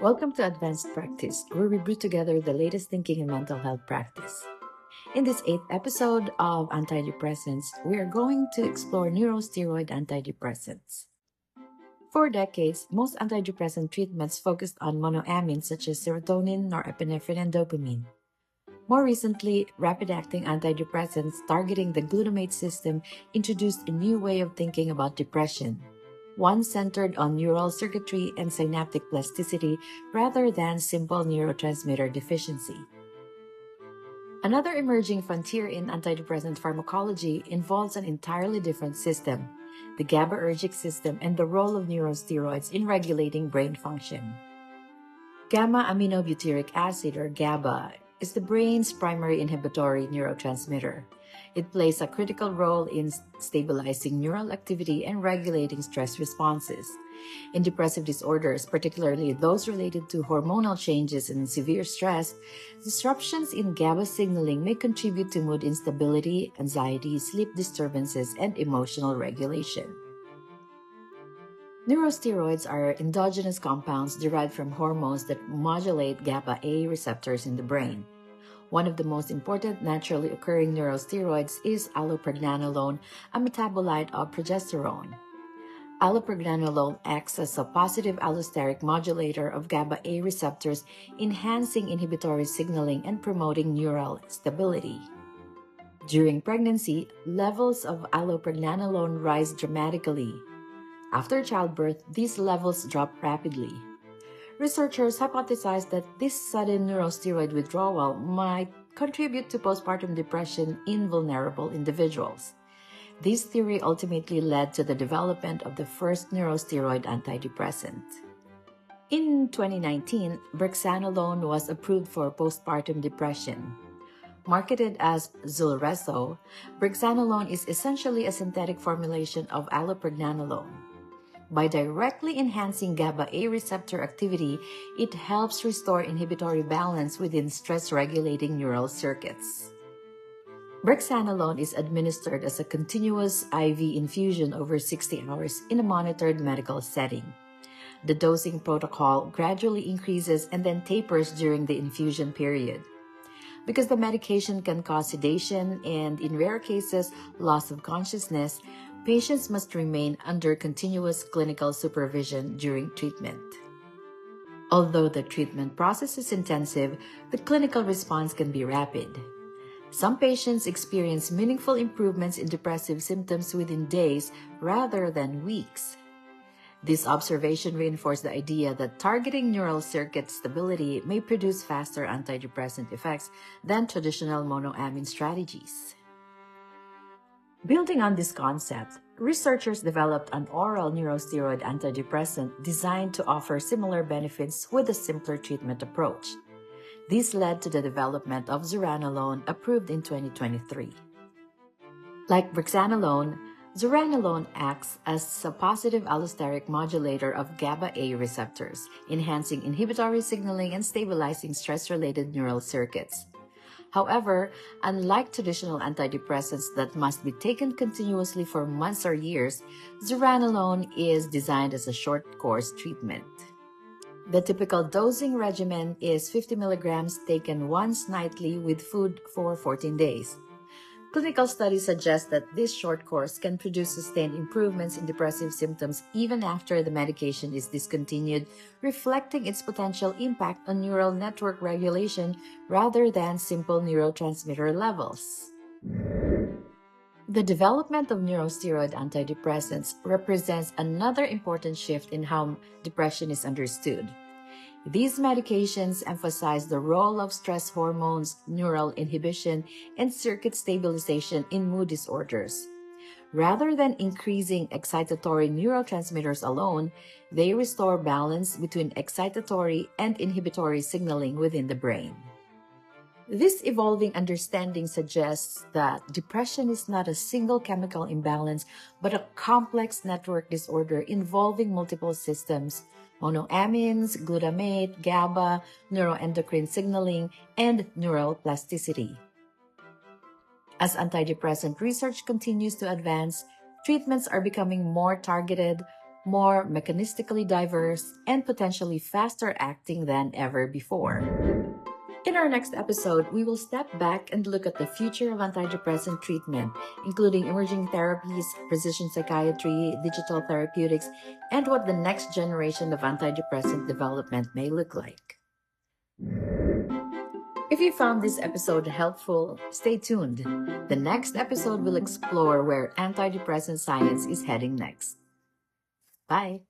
Welcome to Advanced Practice, where we brew together the latest thinking in mental health practice. In this eighth episode of Antidepressants, we are going to explore neurosteroid antidepressants. For decades, most antidepressant treatments focused on monoamines such as serotonin, norepinephrine, and dopamine. More recently, rapid-acting antidepressants targeting the glutamate system introduced a new way of thinking about depression, one centered on neural circuitry and synaptic plasticity rather than simple neurotransmitter deficiency. Another emerging frontier in antidepressant pharmacology involves an entirely different system, the GABAergic system, and the role of neurosteroids in regulating brain function. Gamma-aminobutyric acid, or GABA, is the brain's primary inhibitory neurotransmitter. It plays a critical role in stabilizing neural activity and regulating stress responses. In depressive disorders, particularly those related to hormonal changes and severe stress, disruptions in GABA signaling may contribute to mood instability, anxiety, sleep disturbances, and emotional regulation. Neurosteroids are endogenous compounds derived from hormones that modulate GABA A receptors in the brain. One of the most important naturally occurring neurosteroids is allopregnanolone, a metabolite of progesterone. Allopregnanolone acts as a positive allosteric modulator of GABA A receptors, enhancing inhibitory signaling and promoting neural stability. During pregnancy, levels of allopregnanolone rise dramatically. After childbirth, these levels drop rapidly. Researchers hypothesized that this sudden neurosteroid withdrawal might contribute to postpartum depression in vulnerable individuals. This theory ultimately led to the development of the first neurosteroid antidepressant. In 2019, brexanolone was approved for postpartum depression. Marketed as Zulresso, brexanolone is essentially a synthetic formulation of allopregnanolone. By directly enhancing GABA A receptor activity, it helps restore inhibitory balance within stress-regulating neural circuits. Brexanolone is administered as a continuous IV infusion over 60 hours in a monitored medical setting. The dosing protocol gradually increases and then tapers during the infusion period. Because the medication can cause sedation and, in rare cases, loss of consciousness, patients must remain under continuous clinical supervision during treatment. Although the treatment process is intensive, the clinical response can be rapid. Some patients experience meaningful improvements in depressive symptoms within days rather than weeks. This observation reinforced the idea that targeting neural circuit stability may produce faster antidepressant effects than traditional monoamine strategies. Building on this concept, researchers developed an oral neurosteroid antidepressant designed to offer similar benefits with a simpler treatment approach. This led to the development of zuranolone, approved in 2023. Like brexanolone, zuranolone acts as a positive allosteric modulator of GABA A receptors, enhancing inhibitory signaling and stabilizing stress-related neural circuits. However, unlike traditional antidepressants that must be taken continuously for months or years, zuranolone is designed as a short-course treatment. The typical dosing regimen is 50 milligrams taken once nightly with food for 14 days. Clinical studies suggest that this short course can produce sustained improvements in depressive symptoms even after the medication is discontinued, reflecting its potential impact on neural network regulation rather than simple neurotransmitter levels. The development of neurosteroid antidepressants represents another important shift in how depression is understood. These medications emphasize the role of stress hormones, neural inhibition, and circuit stabilization in mood disorders. Rather than increasing excitatory neurotransmitters alone, they restore balance between excitatory and inhibitory signaling within the brain. This evolving understanding suggests that depression is not a single chemical imbalance, but a complex network disorder involving multiple systems: monoamines, glutamate, GABA, neuroendocrine signaling, and neural plasticity. As antidepressant research continues to advance, treatments are becoming more targeted, more mechanistically diverse, and potentially faster acting than ever before. In our next episode, we will step back and look at the future of antidepressant treatment, including emerging therapies, precision psychiatry, digital therapeutics, and what the next generation of antidepressant development may look like. If you found this episode helpful, stay tuned. The next episode will explore where antidepressant science is heading next. Bye.